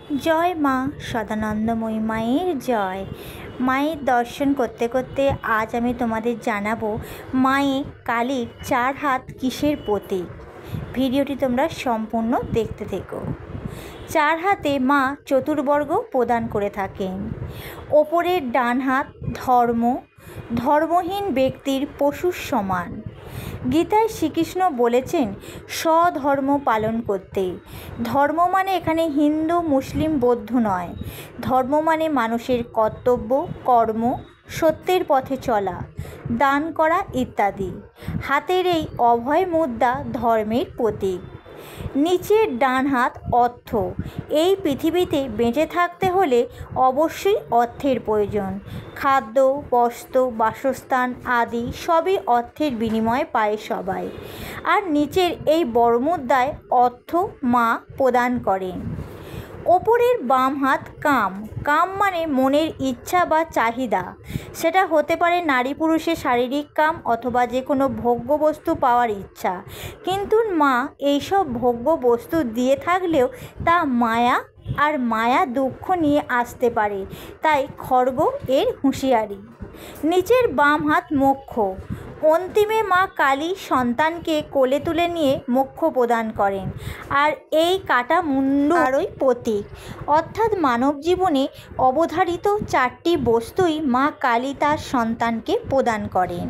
জয় মা সদানন্দময়ী মায়ের জয়। মায়ের দর্শন করতে করতে আজ আমি তোমাদের জানাবো মায়ের কালীর 4 হাত কিসের প্রতীক। ভিডিওটি তোমরা সম্পূর্ণ দেখতে থেকো। 4 হাতে মা চতুর্বর্গ প্রদান করে থাকেন। ওপরের ডান হাত ধর্মহীন ব্যক্তির পশুর সমান। গীতায় শ্রীকৃষ্ণ বলেছেন স্বধর্ম পালন করতে। ধর্ম মানে এখানে হিন্দু মুসলিম বৌদ্ধ নয়। ধর্ম মানে মানুষের কর্তব্য, কর্ম, সত্যের পথে চলা, দান করা ইত্যাদি। হাতের এই অভয় মুদ্রা ধর্মের প্রতীক। নিচের ডান হাত অর্থ। এই পৃথিবীতে বেঁচে থাকতে হলে অবশ্যই অর্থের প্রয়োজন। খাদ্য, বস্ত্র, বাসস্থান আদি সবই অর্থের বিনিময়ে পায় সবাই। আর নিচের এই বড় মুদ্রায় অর্থ মা প্রদান করেন। ওপরের বাম হাত কাম মানে মনের ইচ্ছা বা চাহিদা। সেটা হতে পারে নারী পুরুষের শারীরিক কাম অথবা যে কোনো ভোগ্য বস্তু পাওয়ার ইচ্ছা। কিন্তু মা এইসব ভোগ্য বস্তু দিয়ে থাকলেও তা মায়া, আর মায়া দুঃখ নিয়ে আসতে পারে, তাই খড়গ এর হুঁশিয়ারি। নিচের বাম হাত মোক্ষ। অন্তিমে মা কালী সন্তানকে কোলে তুলে নিয়ে মোক্ষ প্রদান করেন। আর এই কাটা মুন্ডু আরই প্রতীক, অর্থাৎ মানব জীবনে অবধারিত 4টি বস্তুই মা কালী তার সন্তানকে প্রদান করেন।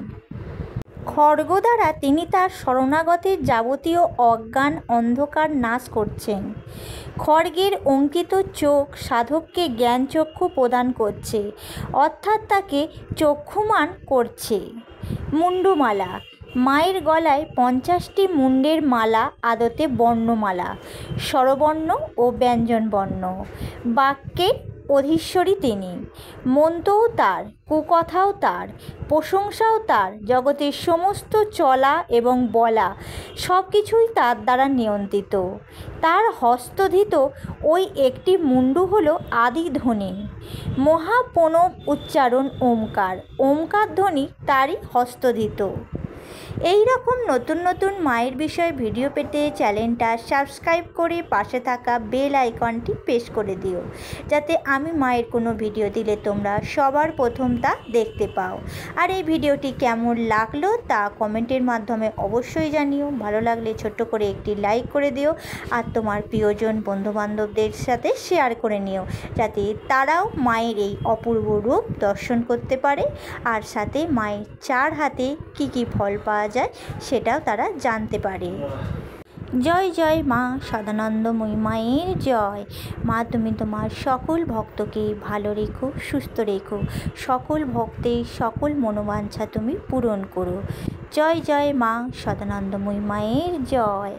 খড়গ দ্বারা তিনি তার শরণাগতের যাবতীয় অজ্ঞান অন্ধকার নাশ করছেন। খড়গের অঙ্কিত চোখ সাধককে জ্ঞানচক্ষু প্রদান করছে, অর্থাৎ তাকে চক্ষুমান করছে। মুন্ডুমালা। মায়ের গলায় 50টি মুন্ডের মালা আদতে বর্ণমালা, স্বরবর্ণ ও ব্যঞ্জনবর্ণ। বাক্যের অধীশ্বরী তিনি। মন্ত্রও তার, কুকথাও তার, প্রশংসাও তার। জগতের সমস্ত চলা এবং বলা সব কিছুই তার দ্বারা নিয়ন্ত্রিত। তার হস্তধৃত ওই একটি মুন্ডু হলো আদিধ্বনি। মহাপ্রণব উচ্চারণ ওমকার ধ্বনি তারই হস্তধৃত। এই রকম নতুন নতুন মায়ের বিষয়ে ভিডিও পেতে চ্যানেলটা সাবস্ক্রাইব করে পাশে থাকা বেল আইকনটি প্রেস করে দিও, যাতে আমি মায়ের কোনো ভিডিও দিলে তোমরা সবার প্রথম তা দেখতে পাও। আর এই ভিডিওটি কেমন লাগলো তা কমেন্টের মাধ্যমে অবশ্যই জানিও। ভালো লাগলে ছোট্ট করে একটি লাইক করে দিও, আর তোমার প্রিয়জন বন্ধুবান্ধবদের সাথে শেয়ার করে নিও, যাতে তারাও মায়ের এই অপূর্ব রূপ দর্শন করতে পারে, আর সাথে মায়ের 4 হাতে কী কী ফল পাওয়া যায় সেটাও তারা জানতে পারে। জয় জয় মা সদানন্দময়ী মায়ের জয়। মা তুমি তোমার সকল ভক্তকে ভালো রেখো, সুস্থ রেখো, সকল ভক্তের সকল মনোবাঞ্ছা তুমি পূরণ করো। জয় জয় মা সদানন্দময়ী মায়ের জয়।